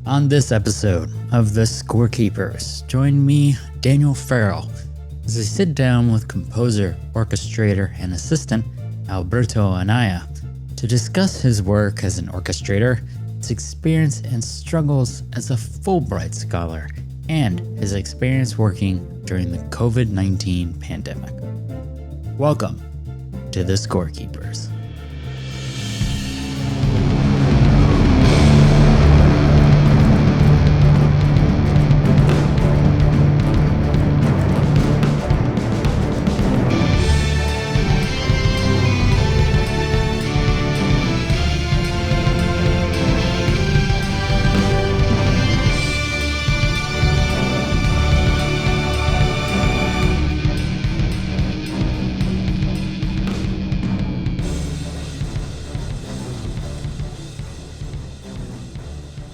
On this episode of The Scorekeepers, join me, Daniel Farrell, as I sit down with composer, orchestrator, and assistant Alberto Anaya to discuss his work as an orchestrator, his experience and struggles as a Fullbright scholar, and his experience working during the COVID-19 pandemic. Welcome to The Scorekeepers.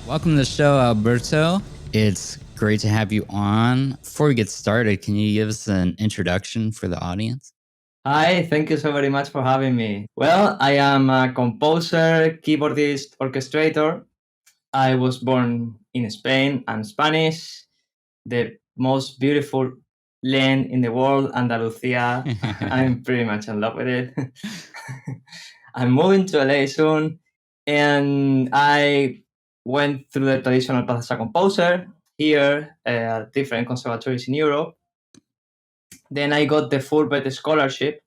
Welcome to the show, Alberto. It's great to have you on. Before we get started, can you give us an introduction for the audience? Hi, thank you so very much for having me. Well, I am a composer, keyboardist, orchestrator. I was born in Spain. I'm Spanish, the most beautiful land in the world, Andalusia. I'm pretty much in love with it. I'm moving to LA soon, and I went through the traditional path as a composer here at different conservatories in Europe. Then I got the Fullbright scholarship,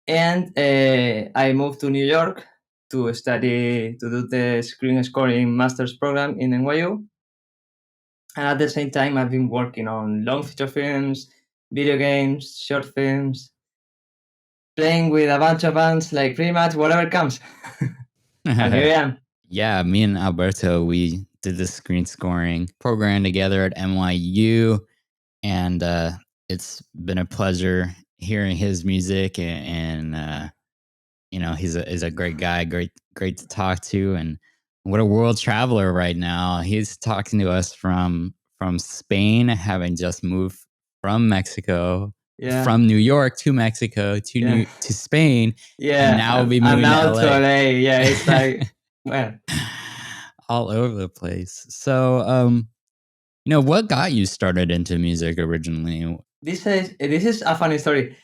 and I moved to New York to do the screen scoring master's program in NYU. And at the same time, I've been working on long feature films, video games, short films, playing with a bunch of bands, like pretty much whatever comes. And here I am. Yeah, me and Alberto, we did the screen scoring program together at NYU, and it's been a pleasure hearing his music. And you know, he's a great guy, great to talk to, and what a world traveler right now. He's talking to us from Spain, having just moved from Mexico. Yeah. From New York to Mexico to Spain. Yeah. And now we'll be moving now to to LA. LA. Yeah, it's like, well, all over the place. So, you know, what got you started into music originally? This is a funny story.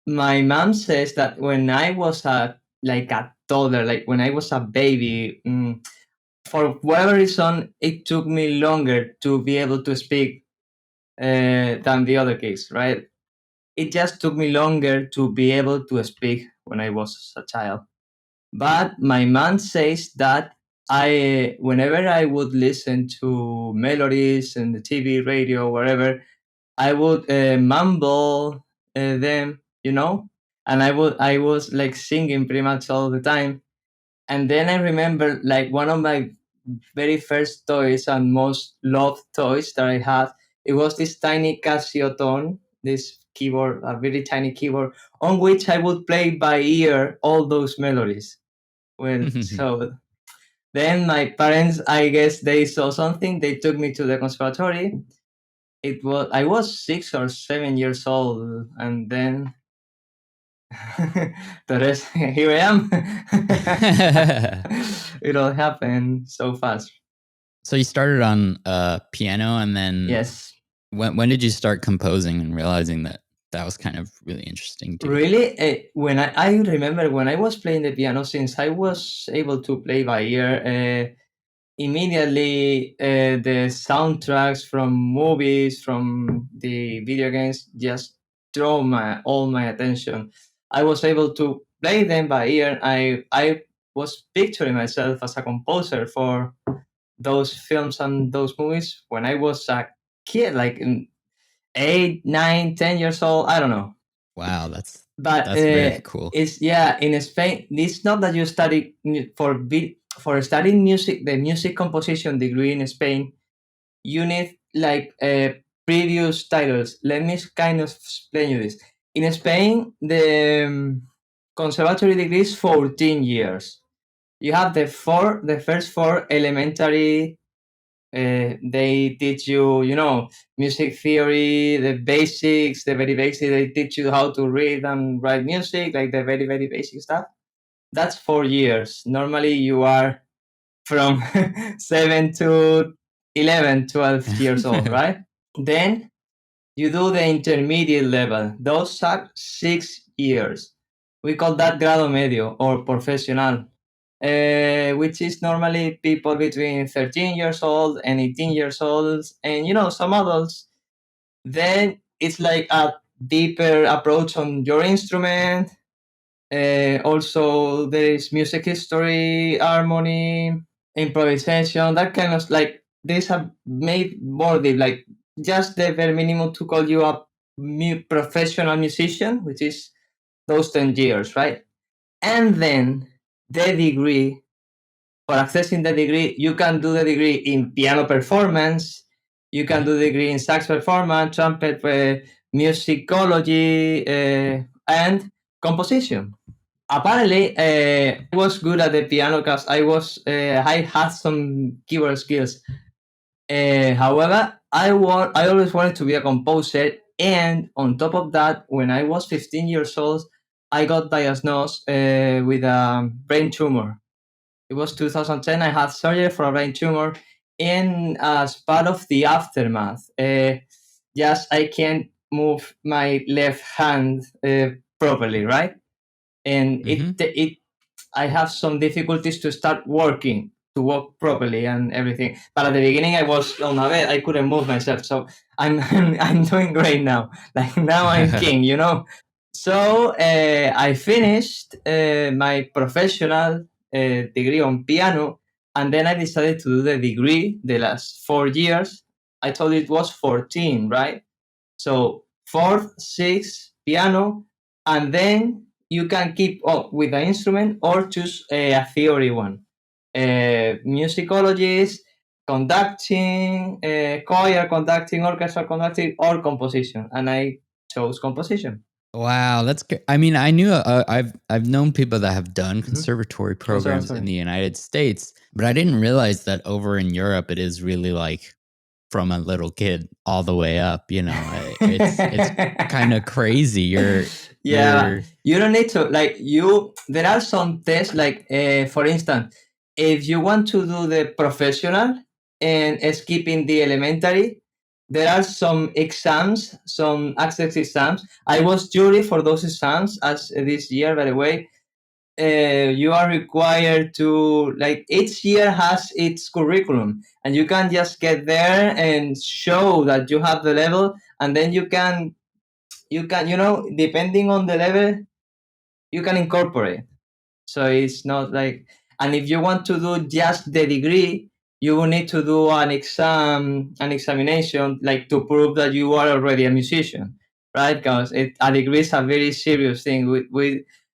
My mom says that when I was a toddler, like when I was a baby, for whatever reason, it took me longer to be able to speak than the other kids, right? It just took me longer to be able to speak when I was a child. But my mom says that whenever I would listen to melodies in the TV, radio, wherever, I would mumble them, and I was like singing pretty much all the time. And then I remember like one of my very first toys and most loved toys that I had. It was this tiny Casio tone, this keyboard, a very tiny keyboard, on which I would play by ear all those melodies. Well, so then my parents, I guess they saw something. They took me to the conservatory. I was 6 or 7 years old, and then the rest, here I am. It all happened so fast. So you started on piano, and then Yes. When did you start composing and realizing that was kind of really interesting too? Really, when I remember when I was playing the piano, since I was able to play by ear, immediately the soundtracks from movies, from the video games, just draw all my attention. I was able to play them by ear. I was picturing myself as a composer for those films and those movies when I was a kid, like in 8, 9, 10 years old. I don't know. Wow, that's very cool. It's in Spain. It's not that you study for studying music, the music composition degree in Spain. You need like previous titles. Let me kind of explain you this. In Spain, the conservatory degree is 14 years. You have the first 4 elementary. They teach you, music theory, the basics, the very basic. They teach you how to read and write music, like the very, very basic stuff. That's 4 years. Normally, you are from 7 to 11, 12 years old, right? Then you do the intermediate level. Those are 6 years. We call that grado medio or professional, which is normally people between 13 years old and 18 years old, and some adults. Then it's like a deeper approach on your instrument. Also, there is music history, harmony, improvisation, that kind of like these have made more deep, like just the very minimum to call you a professional musician, which is those 10 years, right? And then the degree, for accessing the degree, you can do the degree in piano performance, you can do the degree in sax performance, trumpet, musicology, and composition. Apparently, I was good at the piano because I had some keyboard skills. However, I always wanted to be a composer, and on top of that, when I was 15 years old, I got diagnosed with a brain tumor. It was 2010. I had surgery for a brain tumor, and as part of the aftermath, just I can't move my left hand properly, right? And it I have some difficulties to start working, to walk properly and everything. But at the beginning, I was on a bed. I couldn't move myself. So I'm doing great now. Like now I'm king. So I finished my professional degree on piano, and then I decided to do the degree the last 4 years. I told you it was 14, right? So fourth, sixth, piano, and then you can keep up with the instrument or choose a theory one. Musicologist, conducting, choir conducting, orchestra conducting, or composition. And I chose composition. Wow, that's good. I mean, I knew I've known people that have done conservatory programs in Conservatory. the United States, but I didn't realize that over in Europe it is really like from a little kid all the way up. It's kind of crazy. Yeah, you don't need to like you. There are some tests, like for instance, if you want to do the professional and skipping the elementary, there are some exams, some access exams. I was jury for those exams as this year, by the way. You are required to like each year has its curriculum, and you can just get there and show that you have the level, and then you can depending on the level you can incorporate. So it's not like, and if you want to do just the degree, you will need to do an examination, like to prove that you are already a musician, right? Because a degree is a very serious thing.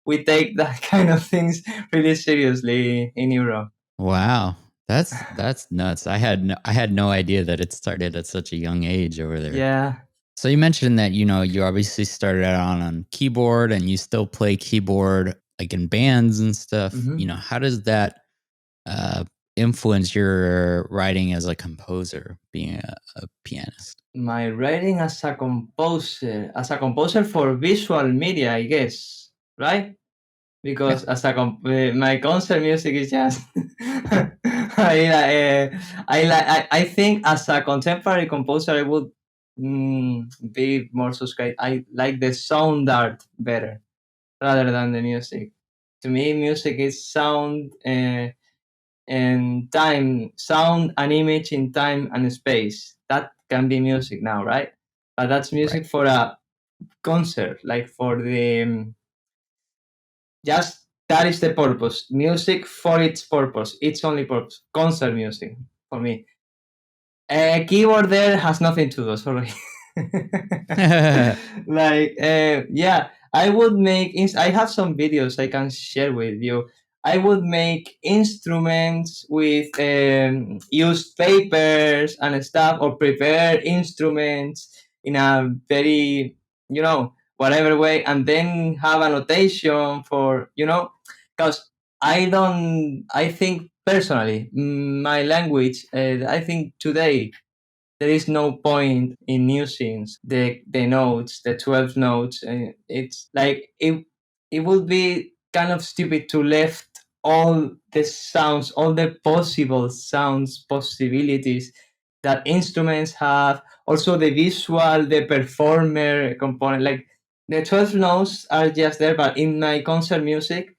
We take that kind of things really seriously in Europe. wow. That's nuts. I had no idea that it started at such a young age over there. Yeah. So you mentioned that, you obviously started out on keyboard and you still play keyboard like in bands and stuff. Mhm. How does that uh, influence your writing as a composer, being a pianist? My writing as a composer for visual media, I guess, right? Yeah. Because my concert music is just I think as a contemporary composer I would be more subscribed. I like the sound art better rather than the music. To me, music is sound and time, sound and image in time and space. That can be music now, right? But that's Right. music for a concert, like for the just that is the purpose. Music for its purpose. Its only purpose. Concert music for me. Keyboard there has nothing to do. Sorry. Like yeah, I would make. I have some videos I can share with you. I would make instruments with used papers and stuff, or prepare instruments in a very whatever way, and then have a notation for because I think personally, my language, I think today there is no point in using the notes, the 12 notes. It's like it would be kind of stupid to left all the sounds, all the possible sounds, possibilities that instruments have, also the visual, the performer component. Like the 12 notes are just there, but in my concert music,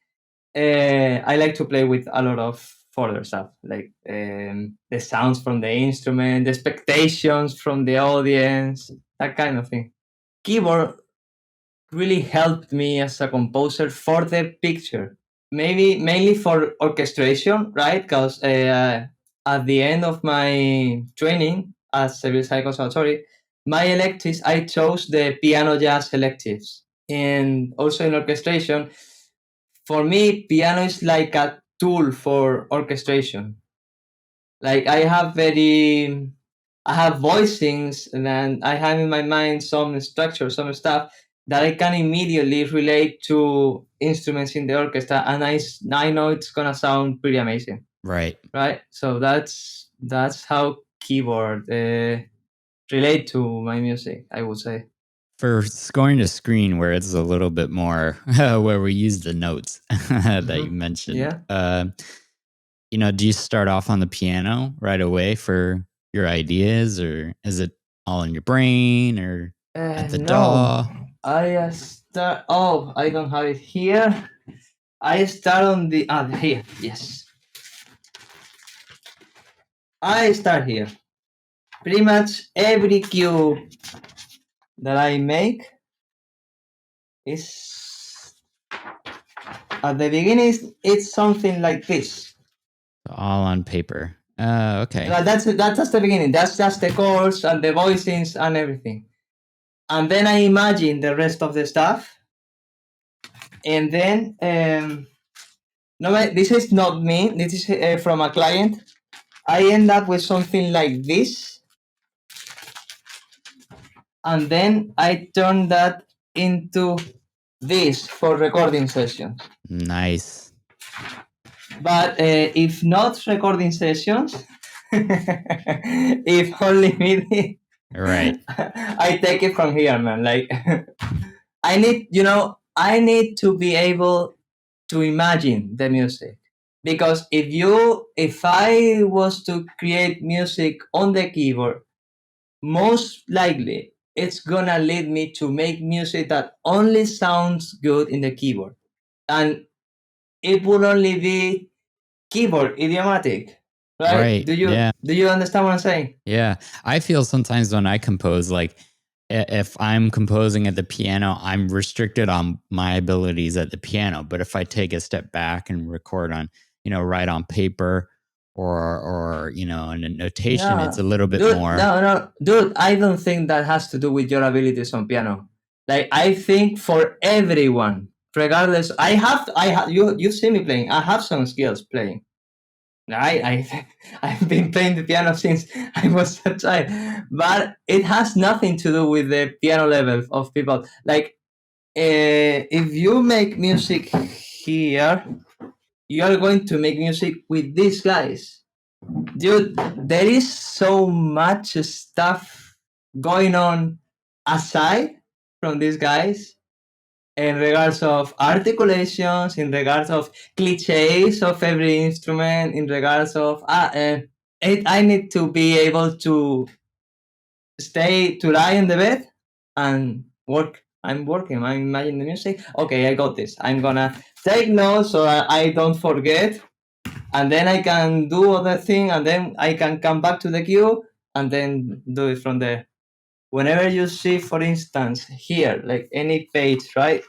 I like to play with a lot of further stuff, like the sounds from the instrument, the expectations from the audience, that kind of thing. Keyboard really helped me as a composer for the picture, maybe mainly for orchestration, right? Because at the end of my training at Seville High Conservatory, my electives, I chose the piano jazz electives. And also in orchestration, for me, piano is like a tool for orchestration. Like I have voicings, and then I have in my mind some structure, some stuff that I can immediately relate to instruments in the orchestra, and I know it's gonna sound pretty amazing, Right. right? So that's how keyboard relate to my music, I would say. For scoring to screen, where it's a little bit more where we use the notes that you mentioned, Yeah. do you start off on the piano right away for your ideas, or is it all in your brain or at the No, DAW? I start. Oh, I don't have it here. I start on the here. Yes, I start here. Pretty much every cue that I make is at the beginning. It's something like this. All on paper. Okay. That's just the beginning. That's just the chords and the voicings and everything. And then I imagine the rest of the stuff. And then no, this is not me. This is from a client. I end up with something like this, and then I turn that into this for recording sessions. Nice. But if not recording sessions, if only MIDI, Right. I take it from here, man. Like I need to be able to imagine the music. Because if I was to create music on the keyboard, most likely it's gonna lead me to make music that only sounds good in the keyboard. And it will only be keyboard idiomatic. Right? Right. Yeah. Do you understand what I'm saying? Yeah. I feel sometimes when I compose, like if I'm composing at the piano, I'm restricted on my abilities at the piano. But if I take a step back and record on, write on paper or, in a notation, it's Yeah. a little bit Dude, more. no, dude, I don't think that has to do with your abilities on piano. Like, I think for everyone, regardless, you see me playing. I have some skills playing. I've been playing the piano since I was a child, but it has nothing to do with the piano level of people. Like, if you make music here, you are going to make music with these guys. Dude, there is so much stuff going on aside from these guys in regards of articulations, in regards of cliches of every instrument, in regards of I need to be able to lie in the bed and work. I'm working. I'm imagining the music. Okay, I got this. I'm gonna take notes so I don't forget, and then I can do other thing, and then I can come back to the queue and then do it from there. Whenever you see, for instance, here, like any page, right?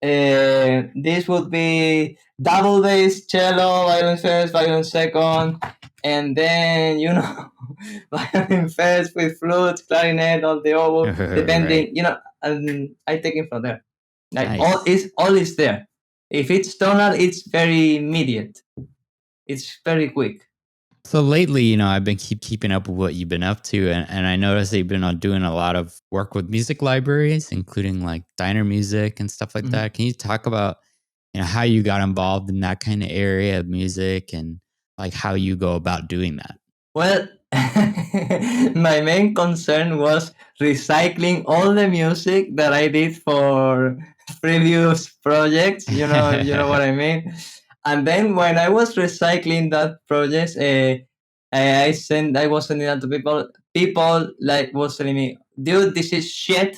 This would be double bass, cello, violin first, violin second, and then violin first with flute, clarinet, all the oboe, Right. depending, and I take it from there. Like Nice. all is there. If it's tonal, it's very immediate. It's very quick. So lately, I've been keeping up with what you've been up to, and I noticed that you've been doing a lot of work with music libraries, including like diner music and stuff like Mhm. that. Can you talk about how you got involved in that kind of area of music and like how you go about doing that? Well, my main concern was recycling all the music that I did for previous projects. You know what I mean. And then when I was recycling that project, I was sending that to people. People like was telling me, dude, this is shit.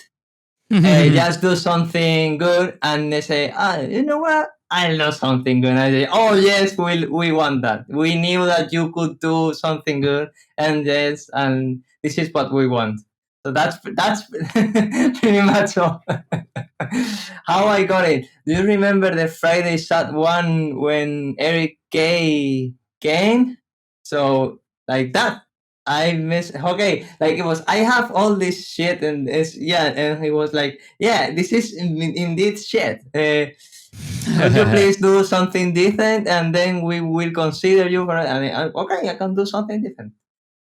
Just do something good. And they say, you know what? I know something good. And I say, oh yes, we want that. We knew that you could do something good, and yes, and this is what we want. So that's pretty much all. How I got it. Do you remember the Friday Shot one when Eric K came? So like that. I miss okay, like it was. I have all this shit, and it's yeah, and he was like, "Yeah, this is indeed shit. Could you please do something different, and then we will consider you for it?" And okay, I can do something different.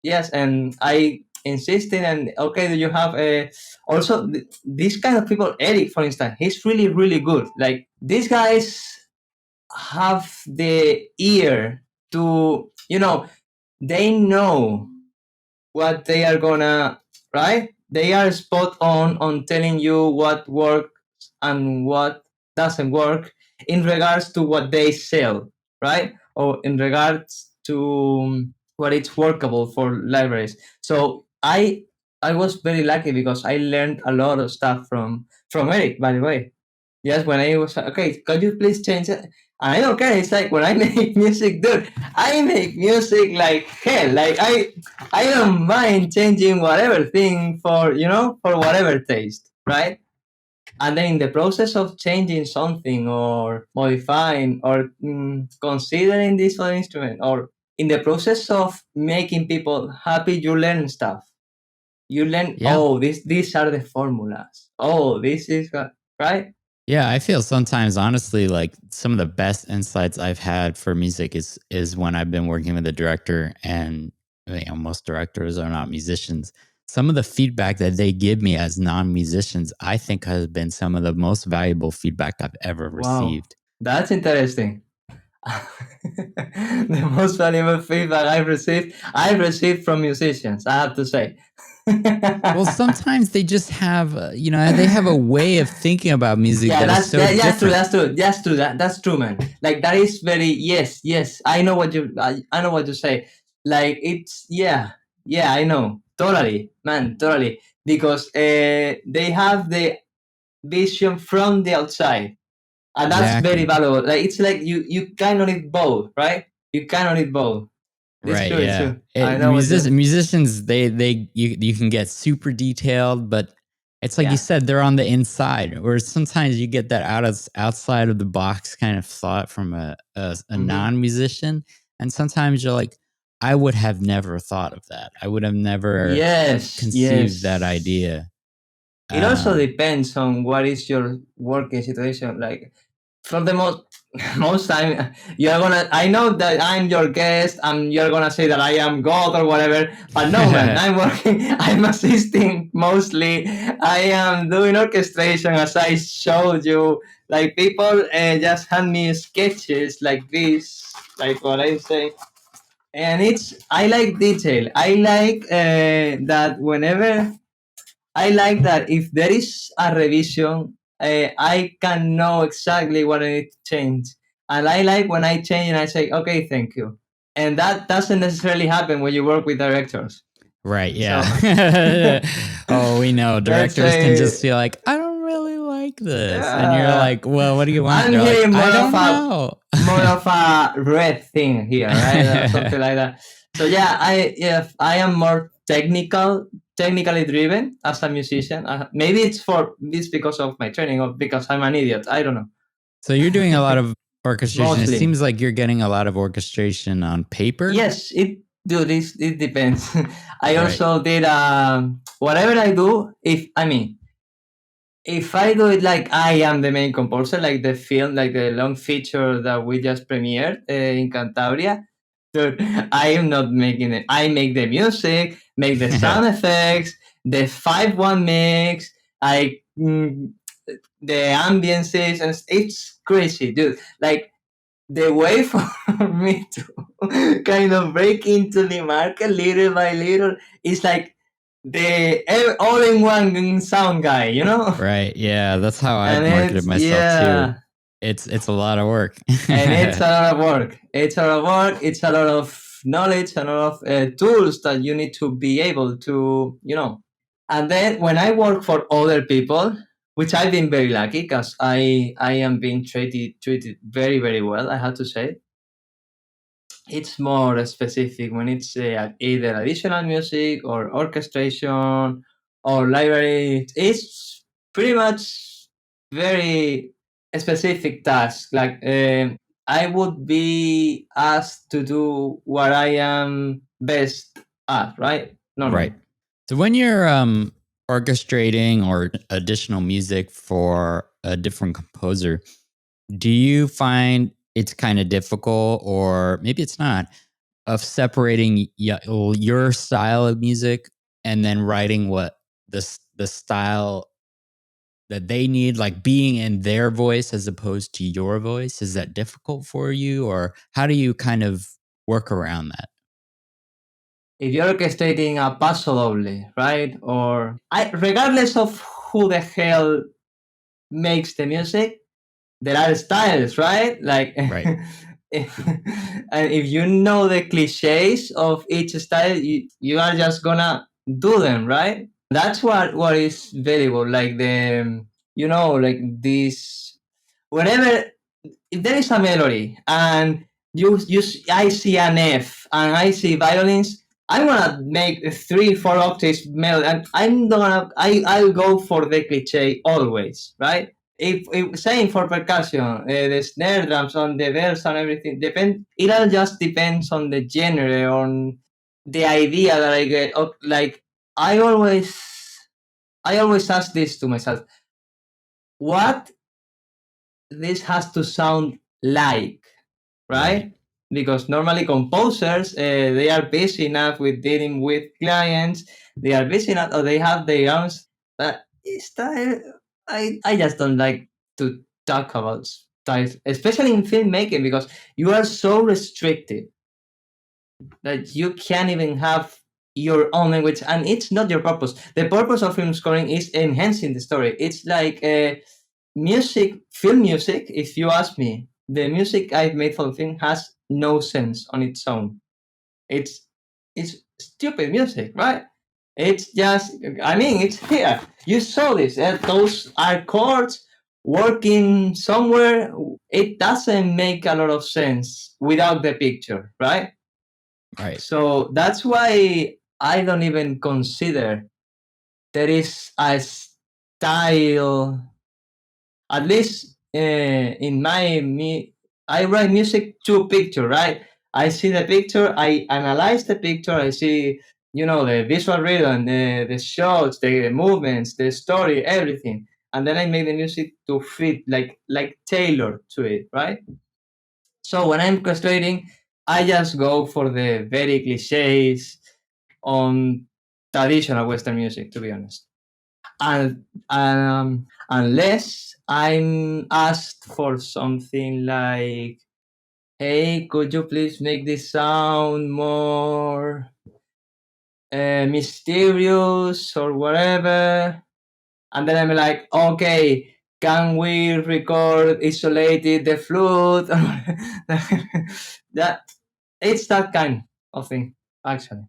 Yes, and I insisted, and okay, do you have a also this kind of people? Eric, for instance, he's really really good. Like these guys have the ear to they know what they are gonna right. They are spot on telling you what works and what doesn't work in regards to what they sell, right, or in regards to what it's workable for libraries. So I was very lucky because I learned a lot of stuff from Eric, by the way. Yes, when I was okay, could you please change it? And I don't care. It's like when I make music, dude. I make music like hell. Like I don't mind changing whatever thing for for whatever taste, right? And then in the process of changing something or modifying or considering this for instrument, or in the process of making people happy, you learn stuff. You learn, Yeah. oh, these are the formulas. Oh, this is right. Yeah, I feel sometimes, honestly, like some of the best insights I've had for music is when I've been working with a director, and most directors are not musicians. Some of the feedback that they give me as non-musicians, I think, has been some of the most valuable feedback I've ever Wow, received. that's interesting. The most valuable feedback I've received from musicians, I have to say. Well, sometimes they just have, they have a way of thinking about music Yeah, that is so that's true. different. That's true, man. Like that is very yes. I know what you say. Like it's yeah. I know totally, man, totally. Because they have the vision from the outside, and that's very Exactly. valuable. Like it's like you cannot eat both, right? You cannot eat both. It's Right, true. It's yeah. true. I know what you. Musicians, you can get super detailed, but it's like you Yeah. said, they're on the inside. Or sometimes you get that outside of the box kind of thought from a Hmm. non-musician, and sometimes you're like, I would have never thought of that. I would have never Yes. conceived that Yes. idea. It also Um, depends on what is your working situation. Like from the most most time you're gonna I know that I'm your guest and you're gonna say that I am God or whatever, but no, man, I'm working. I'm assisting mostly. I am doing orchestration, as I showed you. Like people just hand me sketches like this, like what I say, and it's I like detail. I like that whenever I like that if there is a revision, I can know exactly what I need to change. And I like when I change and I say, okay, thank you. And that doesn't necessarily happen when you work with directors. right, So yeah. Oh, we know let's directors can just say, feel like, I don't really like this. And you're uh, like, well, what do you want? I'm They're like, hearing I don't know. more of a red thing here, right? Or something like that. So yeah, I am more technically driven as a musician. Maybe it's because of my training or because I'm an idiot. I don't know. So you're doing a lot of orchestration. It Mostly, seems like you're getting a lot of orchestration on paper. yes. It depends. I Right. also did whatever I do. If I do it like I am the main composer, like the film, like the long feature that we just premiered in Cantabria, dude, I am not making it. I make the music, make the sound effects, the 5-1 mix, I the ambiences, and it's crazy, dude. Like the way for me to kind of break into the market little by little is like the all-in-one sound guy, Right. Yeah. That's how and I've marketed it's myself too. yeah, It's a lot of work. and it's a lot of work. It's a lot of work. It's a lot of knowledge and a lot of tools that you need to be able to, And then when I work for other people, which I've been very lucky because I am being treated very, very well, I have to say. It's more specific when it's either additional music or orchestration or library. It's pretty much very specific task. Like I would be asked to do what I am best at, right? Normally. Right. So when you're orchestrating or additional music for a different composer, do you find it's kind of difficult, or maybe it's not, of separating your style of music and then writing what the style that they need, like being in their voice as opposed to your voice? Is that difficult for you, or how do you kind of work around that? If you're orchestrating a paso doble, right? Or regardless of who the hell makes the music, there are styles, right? Like, Right. and if you know the cliches of each style, you are just gonna do them, right? That's what is valuable. Like like this. Whenever if there is a melody and I see an F and I see violins, I'm gonna make 3-4 octaves melody, and I'll go for the cliche always, right? If same for percussion, the snare drums on the bells and everything it all just depends on the genre, on the idea that I get. Like I always I always ask this to myself: what this has to sound like, right? Because normally composers, they are busy enough with dealing with clients, they are busy enough, or they have their own style. I just don't like to talk about styles, especially in filmmaking, because you are so restricted that you can't even have your own language, and it's not your purpose. The purpose of film scoring is enhancing the story. It's like film music, if you ask me, the music I've made for the film has no sense on its own. It's it's stupid music, right? It's just, I mean, it's here. You saw this. Those are chords working somewhere. It doesn't make a lot of sense without the picture, right? Right. So that's why I don't even consider there is a style, at least in I write music to picture, right? I see the picture, I analyze the picture, I see, the visual rhythm, the shots, the movements, the story, everything, and then I make the music to fit, like tailored to it, right? So when I'm orchestrating, I just go for the very cliches on traditional Western music, to be honest. And unless I'm asked for something like, "Hey, could you please make this sound more mysterious or whatever?" And then I'm like, "Okay, can we record isolated the flute?" That it's that kind of thing, actually.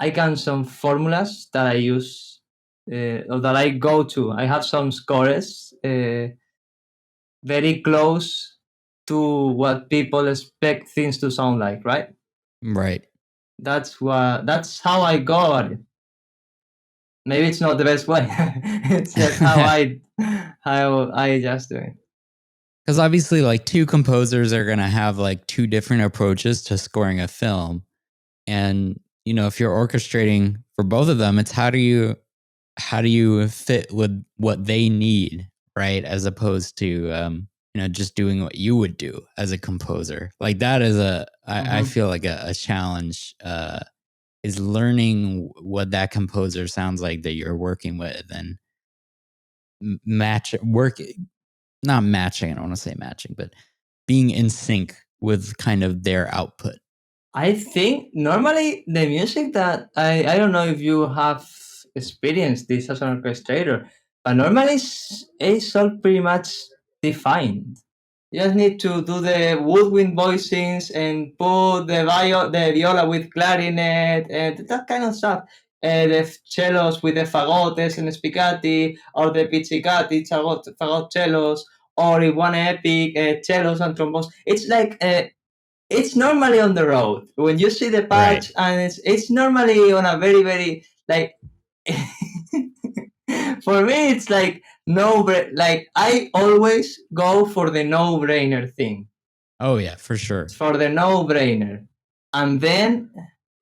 I can some formulas that I use, or that I go to. I have some scores very close to what people expect things to sound like, right? Right. That's how I go at it. Maybe it's not the best way. It's just how I just do it. Because obviously, like, two composers are going to have like two different approaches to scoring a film. And, if you're orchestrating for both of them, it's how do you fit with what they need, right? As opposed to, just doing what you would do as a composer. Like that is I Mhm. feel like a challenge, is learning what that composer sounds like that you're working with, and not matching. I don't want to say matching, but being in sync with kind of their output. I think normally the music that I don't know if you have experienced this as an orchestrator, but normally it's all pretty much defined. You just need to do the woodwind voicings and put the viola with clarinet and that kind of stuff. The cellos with the fagotes and spiccati, or the pizzicati, fagot cellos, or if one epic, cellos and trombones. It's like it's normally on the road when you see the Right. patch, and it's normally on a very very like. For me, it's like like I always go for the no-brainer thing, Oh yeah, for sure. for the no-brainer, and then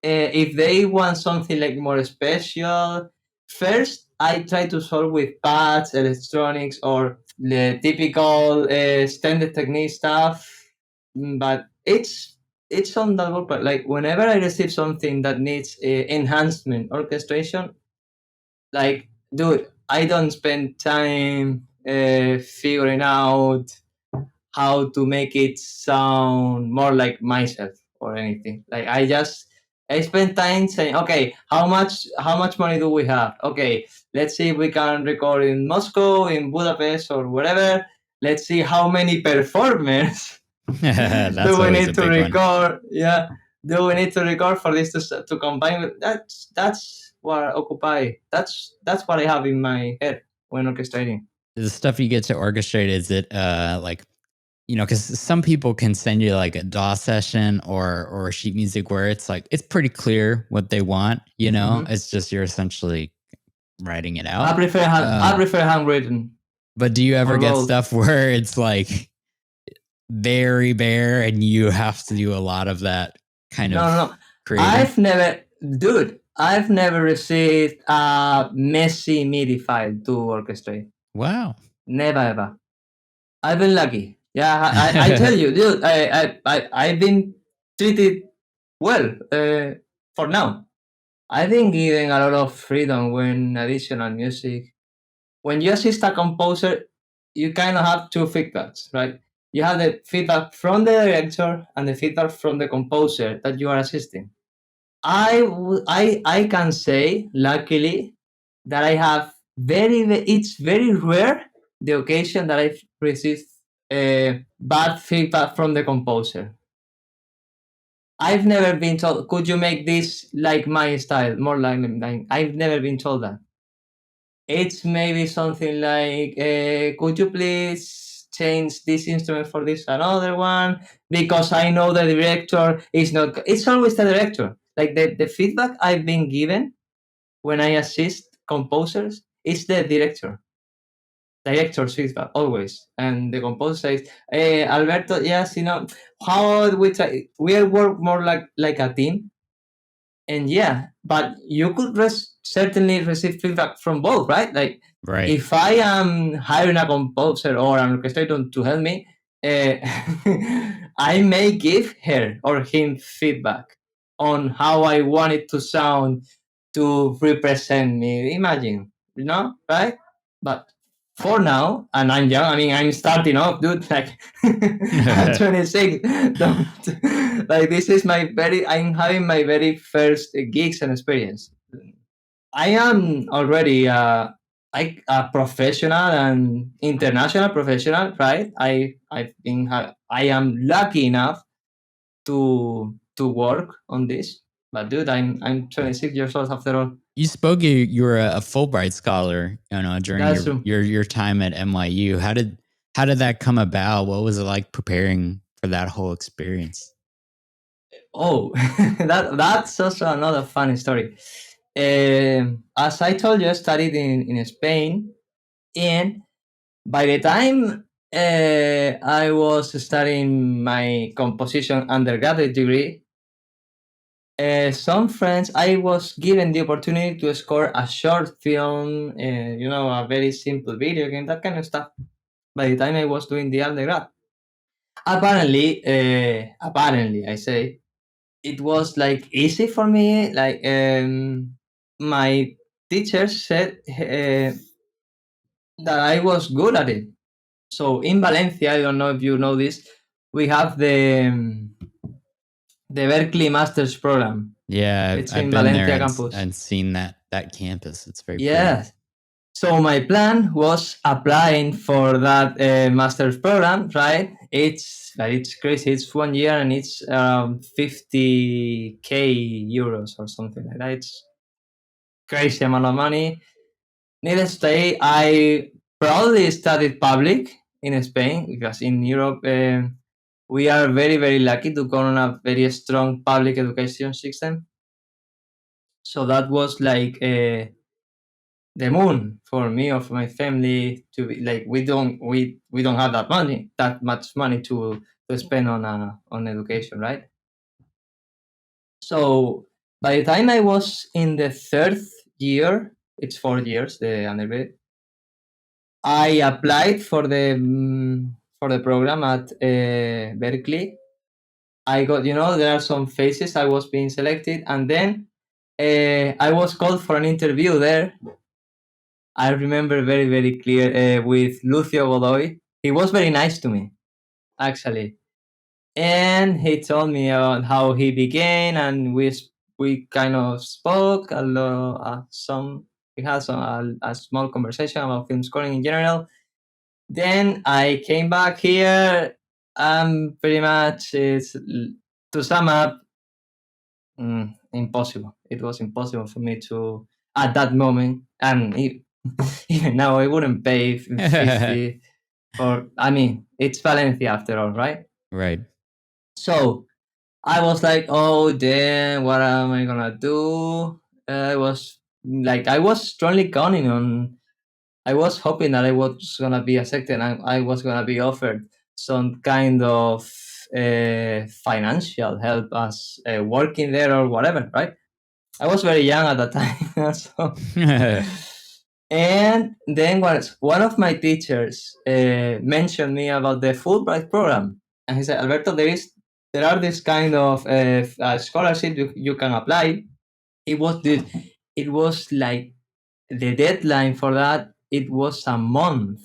if they want something like more special, first I try to solve with pads, electronics, or the typical standard technique stuff. But it's on that work. But like whenever I receive something that needs enhancement, orchestration, like dude, I don't spend time figuring out how to make it sound more like myself or anything. Like I spend time saying, okay, how much money do we have? Okay, let's see if we can record in Moscow, in Budapest, or whatever. Let's see how many performers That's do we always need a to big one. record. Yeah, do we need to record for this to combine with that's what I occupy. That's what I have in my head when orchestrating. The stuff you get to orchestrate, is it like, because some people can send you like a DAW session or sheet music where it's like it's pretty clear what they want. Hmm. It's just you're essentially writing it I out. prefer handwritten But do you ever or get both. stuff where it's like very bare and you have to do a lot of that kind No, of no, no. creating? I've never received a messy MIDI file to orchestrate. Wow. Never ever. I've been lucky. Yeah, I tell you, dude, I've been treated well for now. I've been given a lot of freedom when additional music. When you assist a composer, you kind of have two feedbacks, right? You have the feedback from the director and the feedback from the composer that you are assisting. I can say, luckily, that I have it's very rare the occasion that I've received bad feedback from the composer. I've never been told, could you make this like my style, more like mine? I've never been told that. It's maybe something like, could you please change this instrument for this another one? Because I know the director is not. It's always the director. Like the feedback I've been given when I assist composers is the director's feedback always, and the composer says, "Hey, Alberto, yes, how we try. We work more like a team, and yeah, but you could certainly receive feedback from both, right? Like Right. if I am hiring a composer or an orchestrator to help me, uh, I may give her or him feedback on how I want it to sound to represent me. Imagine, right? But for now, and I'm young. I mean, I'm starting off, dude. Like, I'm 26. Don't like this is my very. I'm having my very first gigs and experience. I am already a professional and international professional, right? I am lucky enough to work on this. But dude, I'm 26 years old after all. You spoke you were a Fulbright scholar, during That's your true. your your time at NYU. How did that come about? What was it like preparing for that whole experience? Oh, that's also another funny story. As I told you, I studied in Spain, and by the time I was studying my composition undergraduate degree, some friends, I was given the opportunity to score a short film, a very simple video game, that kind of stuff. By the time I was doing the undergrad, apparently, I say it was like easy for me. Like my teachers said that I was good at it. So in Valencia, I don't know if you know this, we have the Berkeley Masters program. Yeah, I've, It's I've in been there Valencia and campus. and seen that campus. It's very pretty. Yes. So my plan was applying for that master's program, right? It's crazy. It's 1 year and it's 50k euros or something like that. It's crazy amount of money. Needless to say, I probably studied public in Spain because in Europe we are very lucky to go on a very strong public education system. So that was like the moon for me or for my family to be like we don't have that much money to spend on education, right? So by the time I was in the third year, it's 4 years the undergrad, I applied for the program at Berkeley. I got, there are some phases I was being selected, and then I was called for an interview there. I remember very clear with Lucio Godoy. He was very nice to me, actually, and he told me about how he began, and we kind of spoke a lot. We had a small conversation about film scoring in general. Then I came back here. Pretty much, to sum up, impossible. It was impossible for me to at that moment, and even now I wouldn't pay 50 for. I mean, it's Valencia after all, right? Right. So I was like, oh damn, what am I gonna do? I was like, I was strongly counting on. I was hoping that I was gonna be accepted and I was gonna be offered some kind of financial help as working there or whatever, right? I was very young at that time, so. And then one of my teachers mentioned me about the Fulbright program, and he said, Alberto, there are this kind of scholarship you can apply. It was like the deadline for that. It was a month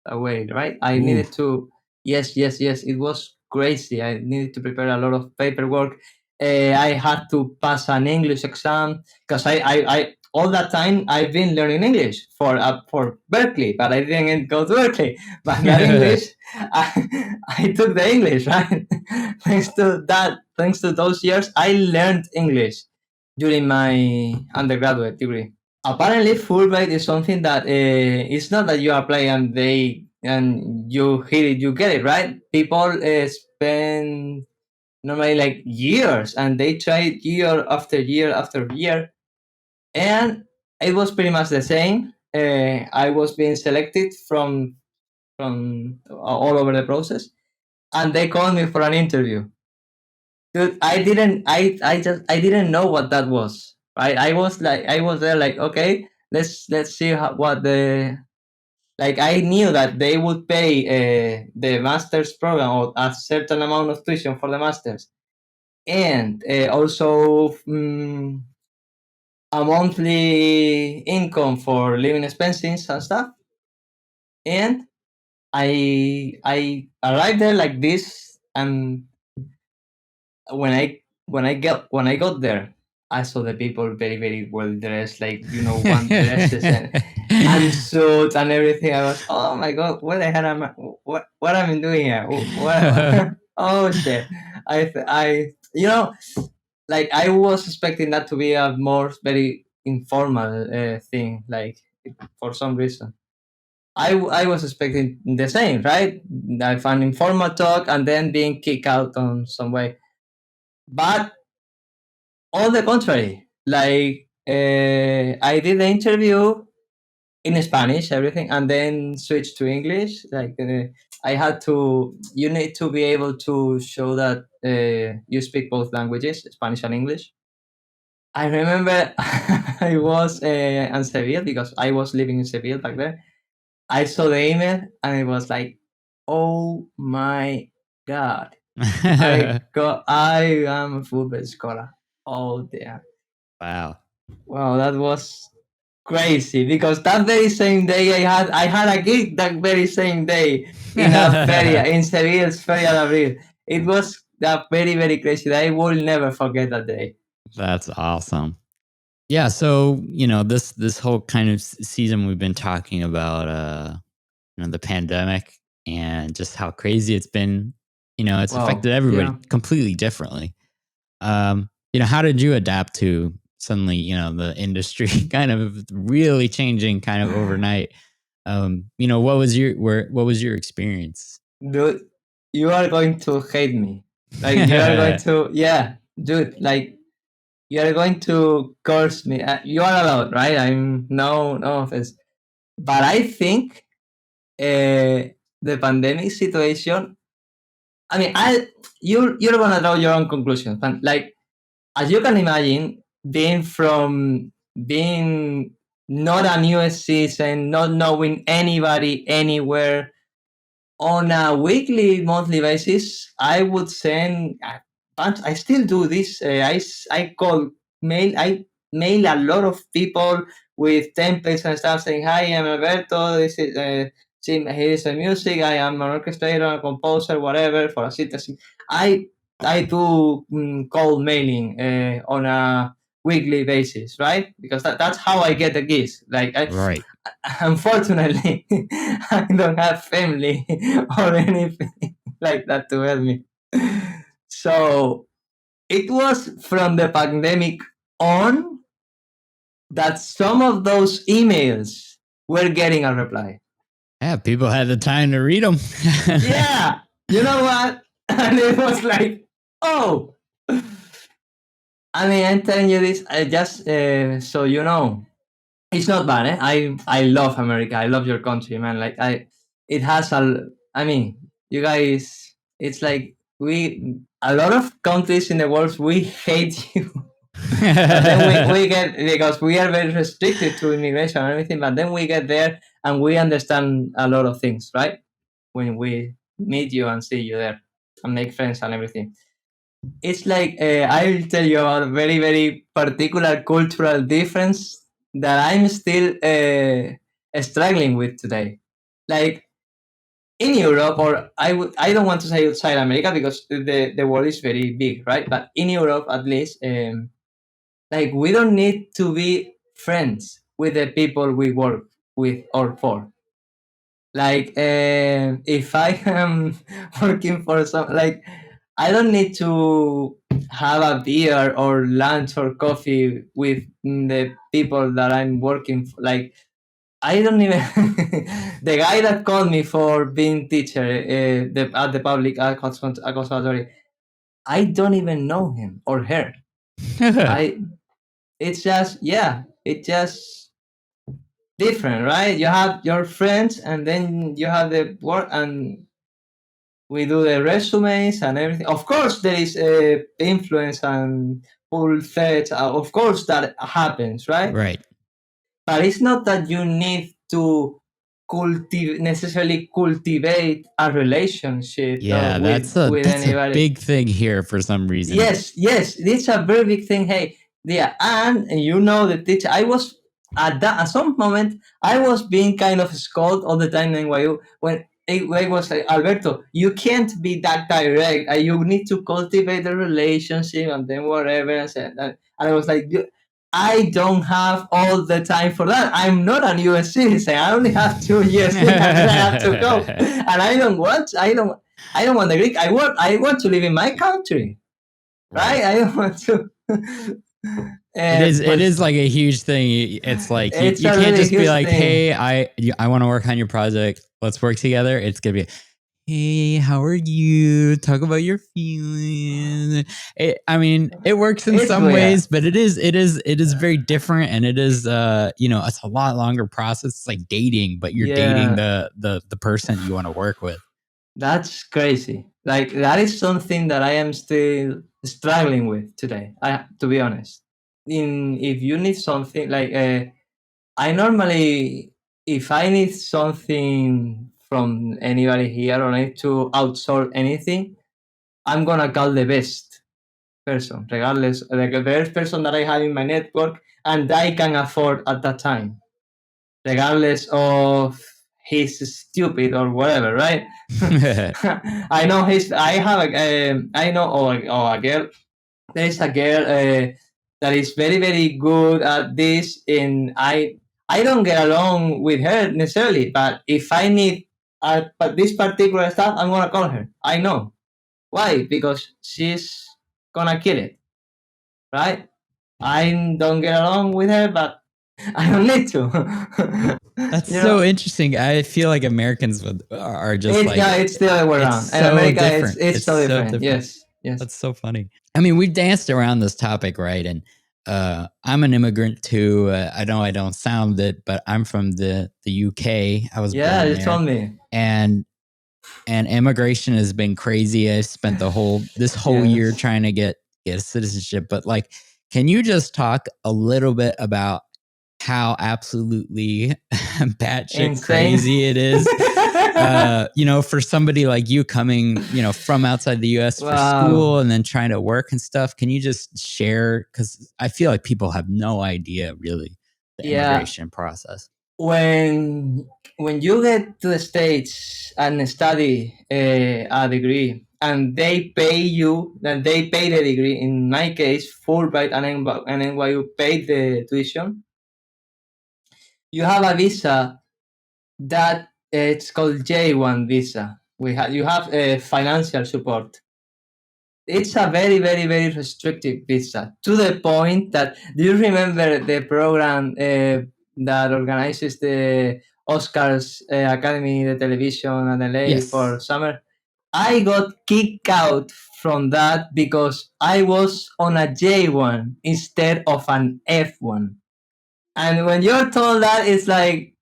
away, right? I Ooh. needed to. Yes. It was crazy. I needed to prepare a lot of paperwork. I had to pass an English exam because I all that time I've been learning English for Berkeley, but I didn't go to Berkeley. But that English, I took the English, right? Thanks to that, thanks to those years, I learned English during my undergraduate degree. Apparently, Fulbright is something that it's not that you apply and you hit it, you get it, right? People spend normally like years and they try year after year after year, and it was pretty much the same. I was being selected from all over the process, and they called me for an interview. Dude, I didn't know what that was. Right? I was there like, okay, let's see what the like. I knew that they would pay the master's program or a certain amount of tuition for the masters, and also a monthly income for living expenses and stuff. And I arrived there like this, and when I got there, I saw the people very well dressed, like one dresses and suits and everything. I was, oh my god, what the hell am I? What am I doing here? What? Oh shit! I like I was expecting that to be a more very informal thing, like for some reason. I was expecting the same, right? Like an informal talk and then being kicked out on some way. But on the contrary, like I did the interview in Spanish, everything, and then switched to English. Like I had to. You need to be able to show that you speak both languages, Spanish and English. I remember I was in Seville because I was living in Seville back then. I saw the email and it was like, oh my god, I am a football scholar. Oh damn. Wow. Wow, that was crazy because that very same day I had a gig that very same day in a feria in Seville's Feria de Abril. It was that very crazy. I will never forget that day. That's awesome. Yeah, so this whole kind of season we've been talking about the pandemic and just how crazy it's been. It's Wow. affected everybody Yeah. completely differently. How did you adapt to suddenly, the industry kind of really changing kind of overnight? What was your experience? Dude, you are going to hate me. Like you are going to, yeah, dude. Like you are going to curse me. You are allowed, right? I'm no offense, but I think the pandemic situation. I mean, you're gonna draw your own conclusions. And like as you can imagine, being not a new citizen, not knowing anybody anywhere, on a weekly, monthly basis, I would send. I still do this. I call mail. I mail a lot of people with templates and stuff saying, "Hi, I'm Alberto. This is here is the music. I am an orchestrator, a composer, whatever for a citizen." I I do cold mailing on a weekly basis, right? Because that's how I get the gigs. Like Right. unfortunately, I don't have family or anything like that to help me. So it was from the pandemic on that some of those emails were getting a reply. Yeah, people had the time to read them. Yeah, you know what? And it was like, oh, I mean, I'm telling you this, I just so you know, it's not bad. Eh? I love America. I love your country, man. Like it has a. I mean, you guys. It's like we a lot of countries in the world we hate you, but then we get because we are very restricted to immigration and everything. But then we get there and we understand a lot of things, right? When we meet you and see you there and make friends and everything. It's like I'll tell you about a very very particular cultural difference that I'm still struggling with today. Like in Europe, or I don't want to say outside America because the world is very big, right? But in Europe, at least, like we don't need to be friends with the people we work with or for. Like if I am working for some, like I don't need to have a beer or lunch or coffee with the people that I'm working for. Like I don't even the guy that called me for being teacher at the public conservatory. I don't even know him or her. I it's just yeah, it's just different, right? You have your friends, and then you have the work, and we do the resumes and everything. Of course, there is influence and pull threads. Of course, that happens, right? Right. But it's not that you need to necessarily cultivate a relationship Yeah, with that's a anybody. big thing here for some reason. Yes, it's a very big thing. Hey, yeah, and you know the teacher. I was at some moment I was being kind of scolded all the time in NYU when I was like, Alberto, you can't be that direct. You need to cultivate the relationship and then whatever. And I was like, I don't have all the time for that. I'm not an US citizen. I only have 2 years here and then I have to go. And I don't want the Greek. I want to live in my country, Right. right? I don't want to. It But is like a huge thing. It's like it's you a can't really just be huge like, thing. "Hey, I want to work on your project. Let's work together." It's gonna be, "Hey, how are you? Talk about your feelings." I mean, it works in It's some weird. ways, but it is very different, and it is it's a lot longer process. It's like dating, but you're dating Yeah, the person you want to work with. that's crazy. Like that is something that I am still struggling with today. To be honest, in if you need something like I normally, if I need something from anybody here or I need to outsource anything, I'm gonna call the best person, regardless, the best person that I have in my network and I can afford at that time, regardless of he's stupid or whatever, right? I know I have I know, a girl, there is a girl that is very very good at this, and I don't get along with her necessarily, but if I need but this particular stuff, I'm gonna call her. I know why, because she's gonna kill it, right? I don't get along with her, but I don't need to. That's You so know, interesting. I feel like Americans are just like, yeah, it's the other way it's around. In so America, different. it's It's so so different. different. Yes, yes, That's so funny. I mean, we've danced around this topic, right? And I'm an immigrant too. I know I don't sound it, but I'm from the UK. I was yeah. born You there, told me. and immigration has been crazy. I spent this whole year Yes. trying to get citizenship. But like, can you just talk a little bit about how absolutely batshit Insane. crazy it is? For somebody like you coming, from outside the US for Wow. school and then trying to work and stuff. Can you just share? Because I feel like people have no idea really the Yeah. immigration process. When you get to the States and study a degree, and they pay you, and they pay the degree. In my case, Fullbright and NYU paid the tuition. You have a visa that it's called J1 visa. You have financial support. It's a very very very restrictive visa, to the point that, do you remember the program that organizes the Oscars Academy, the television in LA for Yes. summer? I got kicked out from that because I was on a J1 instead of an F1. And when you're told that, it's like,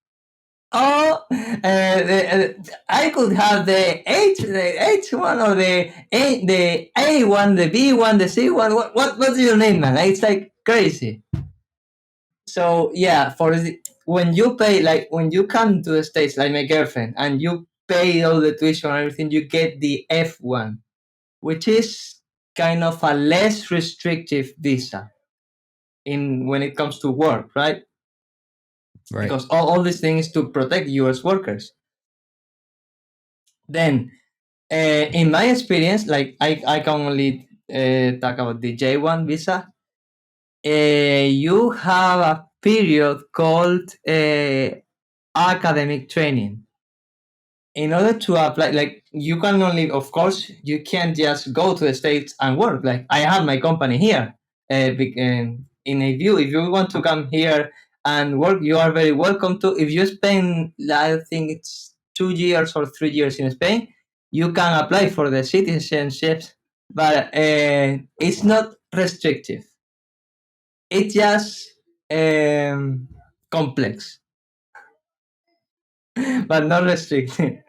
oh, I could have the H1 or the A1, the B1, the C1. What's your name, man? It's like crazy. So yeah, when you pay, like when you come to the States, like my girlfriend, and you pay all the tuition and everything, you get the F1, which is kind of a less restrictive visa in when it comes to work, right? Right. Because all these things to protect U.S. workers. Then in my experience, like I can only talk about the J1 visa. You have a period called academic training. In order to apply, like you can only, of course, you can't just go to the States and work. Like I have my company here. If you want to come here and work, you are very welcome to. If you spend, I think it's 2 years or 3 years in Spain, you can apply for the citizenships, but it's not restrictive. It's just complex, but not restrictive.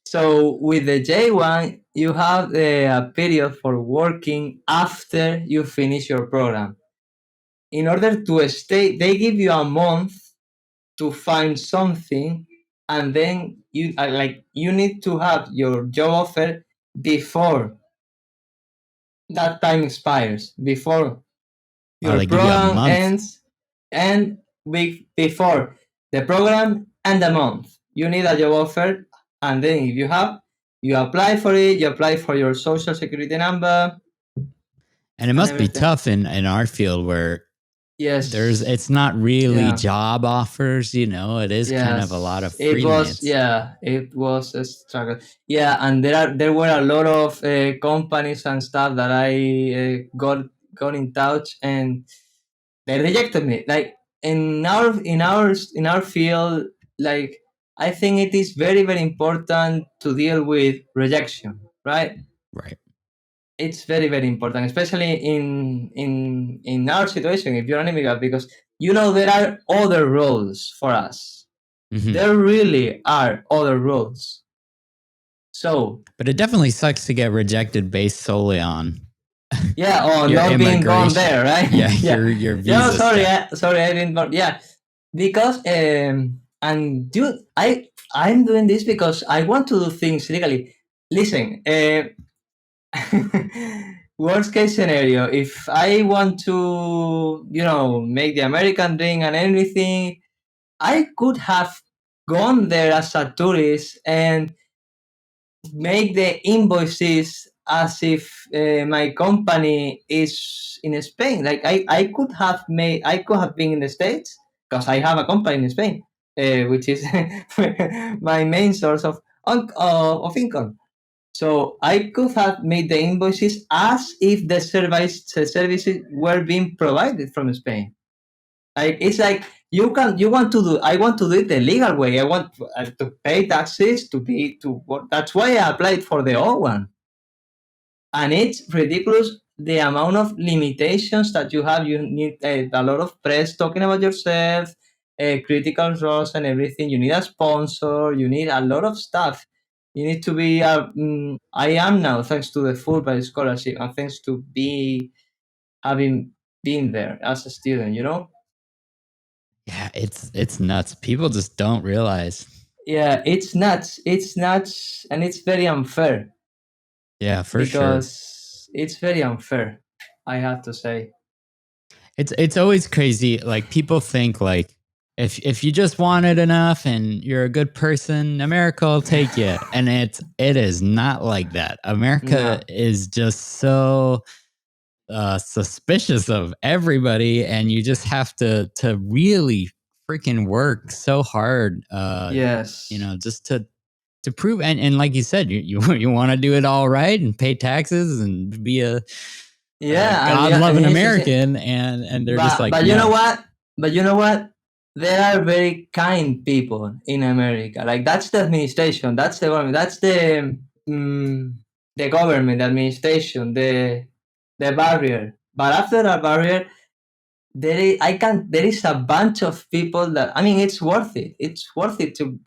So with the J1, you have a period for working after you finish your program. In order to stay, they give you a month to find something, and then you need to have your job offer before that time expires, before Wow, your they give you a program month. ends, and before the program and the month. You need a job offer, and then if you have, you apply for it. You apply for your social security number And it and must be everything. tough in our field where Yes. it's not really Yeah. job offers, it is kind of a lot of Yes. It was. freelance. Yeah. It was a struggle. Yeah, and there were a lot of companies and stuff that I got in touch, and they rejected me. Like in our field, like I think it is very very important to deal with rejection, right? Right. It's very very important, especially in our situation, if you're an immigrant, because there are other roles for us. Hmm. There really are other roles. So But it definitely sucks to get rejected based solely on yeah, or your not being born immigration. there, right? Yeah, Yeah. your Yeah, visa sorry, status. sorry, I didn't born. Yeah, because and dude, I'm doing this because I want to do things legally. Listen, worst case scenario, if I want to, make the American dream and everything, I could have gone there as a tourist and make the invoices as if my company is in Spain. Like I could have been in the States because I have a company in Spain, which is my main source of income. So I could have made the invoices as if the services were being provided from Spain. Like it's like you want to do. I want to do it the legal way. I want to pay taxes to be to work. That's why I applied for the old one, and it's ridiculous the amount of limitations that you have. You need a lot of press talking about yourself, critical roles and everything. You need a sponsor. You need a lot of stuff. You need to be. I am now thanks to the Fulbright scholarship and thanks to be having been there as a student. You know. Yeah, it's nuts. People just don't realize. Yeah, it's nuts. It's nuts, and it's very unfair Yeah, for sure. because it's very unfair. I have to say. It's always crazy. Like people think like if you just want it enough and you're a good person, America will take you. And it is not like that. America No. is just so suspicious of everybody, and you just have to really freaking work so hard. Yes. Just to prove and like you said, you want to do it all right and pay taxes and be a Yeah, and God yeah, and loving you need to say, American, and they're just like but you know no. what? But you know what? There are very kind people in America. Like that's the administration. That's the government. That's the government, the administration, the barrier. But after that barrier, there is a bunch of people that I mean it's worth it. It's worth it to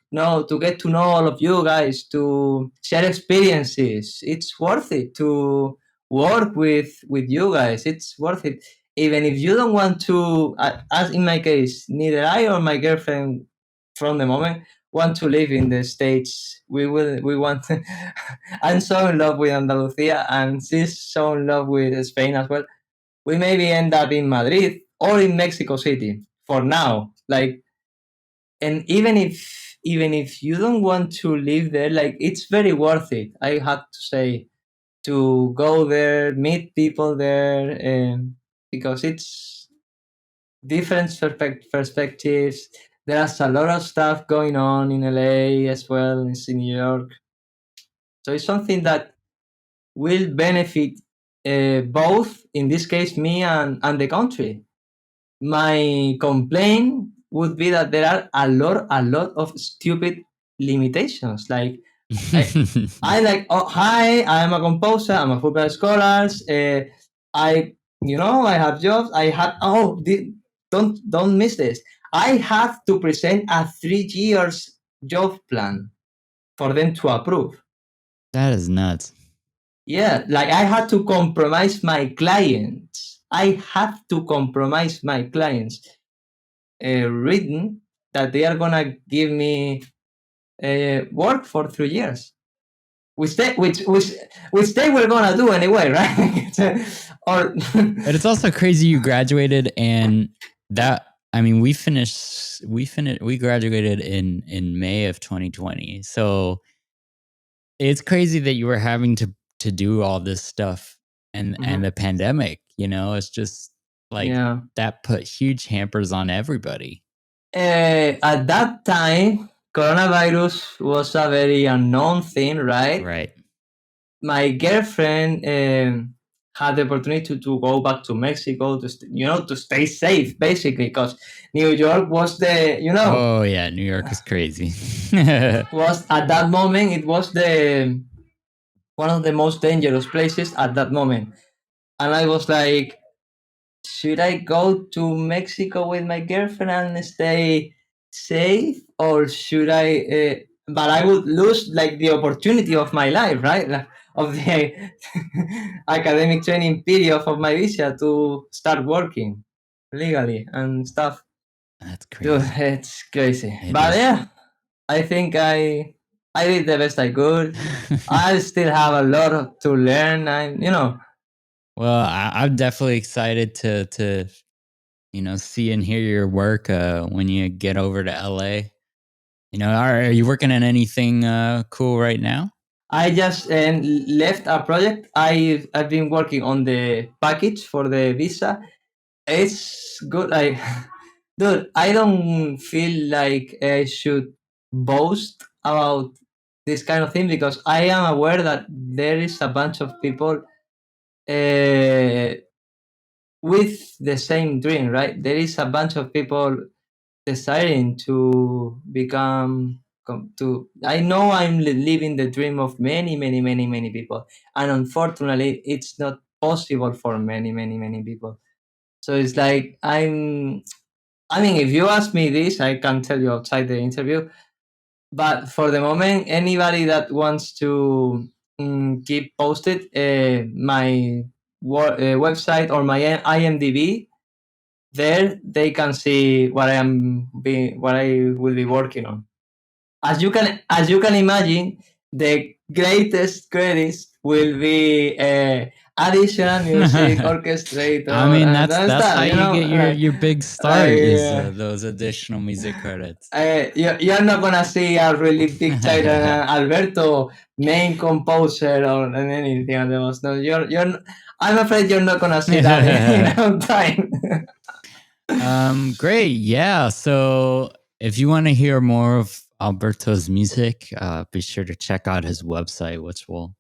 get to know all of you guys, to share experiences. It's worth it to work with you guys. It's worth it. Even if you don't want to, as in my case, neither I or my girlfriend from the moment want to live in the States. We want I'm so in love with Andalusia and she's so in love with Spain as well. We maybe end up in Madrid or in Mexico City for now. Like, and even if you don't want to live there, like it's very worth it. I have to say to go there, meet people there, because it's different perspectives. There's a lot of stuff going on in LA as well as in New York. So it's something that will benefit both, in this case, me and the country. My complaint would be that there are a lot of stupid limitations. Like I like, oh hi, I'm a composer, I'm a football scholar. I I have jobs. I have don't miss this. I have to present a 3 years job plan for them to approve. That is nuts. Yeah, like I had to compromise my clients. I have to compromise my clients written that they are gonna give me work for 3 years, which they were gonna do anyway, right? Or But it's also crazy you graduated, and that I mean we graduated in May of 2020. So it's crazy that you were having to do all this stuff and Mhm. the pandemic, it's just like Yeah. that put huge hampers on everybody. At that time, coronavirus was a very unknown thing, right? Right. My girlfriend had the opportunity to go back to Mexico to stay safe, basically, because New York was Oh yeah, New York is crazy. was at that moment it was the one of the most dangerous places at that moment. And I was like, should I go to Mexico with my girlfriend and stay safe, or should I? But I would lose like the opportunity of my life, right? Of the academic training period of my visa to start working legally and stuff. That's Dude, crazy. it's crazy. It But is. yeah, I think I did the best I could. I still have a lot to learn. Well, I'm definitely excited to see and hear your work when you get over to LA. Are you working on anything cool right now? I just left a project. I've been working on the package for the visa. It's good. Like, dude, I don't feel like I should boast about this kind of thing because I am aware that there is a bunch of people uh, with the same dream, right? There is a bunch of people desiring to become to I know I'm living the dream of many people, and unfortunately it's not possible for many people. So it's like I mean, if you ask me this, I can tell you outside the interview, but for the moment anybody that wants to keep posted my website or my IMDb, there they can see what I will be working on. As you can imagine, the greatest credits will be additional music, orchestrator, I mean, and that's how stuff. You you know, get your big start is like those additional music credits. you're not gonna see a really big title, Alberto, main composer, or anything of those. No, I'm afraid you're not gonna see that in no time. Great. Yeah. So if you want to hear more of Alberto's music, be sure to check out his website, which we'll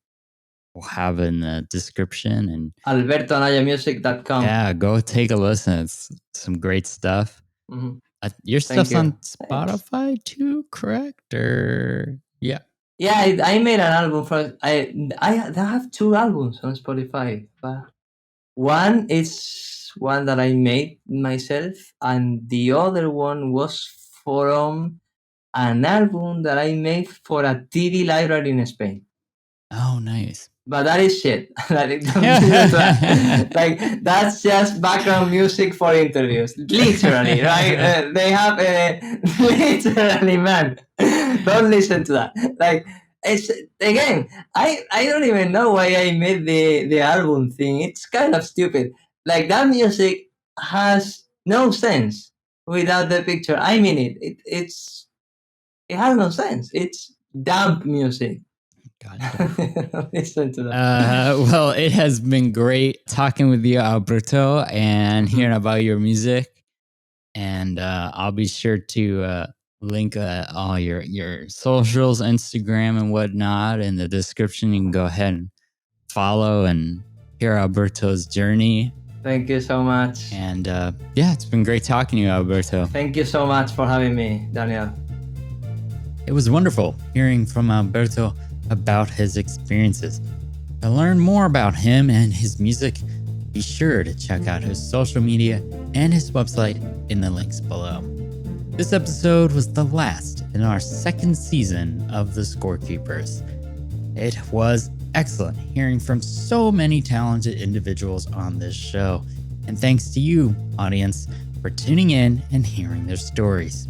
have in the description. And AlbertoAnayamusic.com. yeah, go take a listen. It's some great stuff. Mhm. Your Thank stuff's you. on Thanks. Spotify too, correct? Or yeah. Yeah, I made an album for I have two albums on Spotify, but one is one that I made myself, and the other one was from an album that I made for a TV library in Spain. Oh, nice. But that is shit. Like, don't listen to that. Like, that's just background music for interviews. Literally, right? They have literally, man. Don't listen to that. Like, it's again. I don't even know why I made the album thing. It's kind of stupid. Like, that music has no sense without the picture. I mean it has no sense. It's dumb music. Gotcha. Listen to that. Well, it has been great talking with you, Alberto, and hearing about your music. And I'll be sure to link all your socials, Instagram, and whatnot in the description. You can go ahead and follow and hear Alberto's journey. Thank you so much. And yeah, it's been great talking to you, Alberto. Thank you so much for having me, Daniel. It was wonderful hearing from Alberto about his experiences. To learn more about him and his music, be sure to check out his social media and his website in the links below. This episode was the last in our second season of The Scorekeepers. It was excellent hearing from so many talented individuals on this show, and thanks to you, audience, for tuning in and hearing their stories.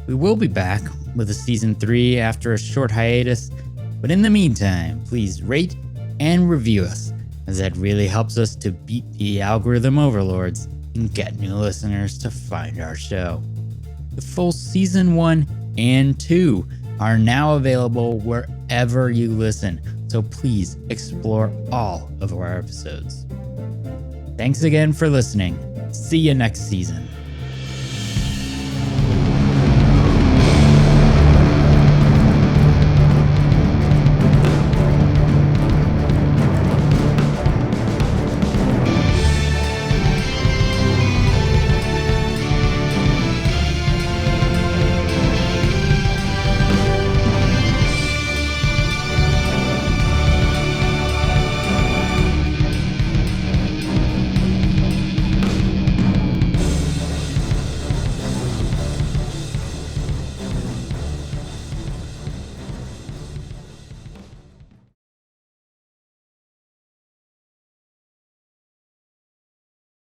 We will be back with a season 3 after a short hiatus, but in the meantime, please rate and review us, as that really helps us to beat the algorithm overlords and get new listeners to find our show. The full season 1 and 2 are now available wherever you listen, so please explore all of our episodes. Thanks again for listening. See you next season.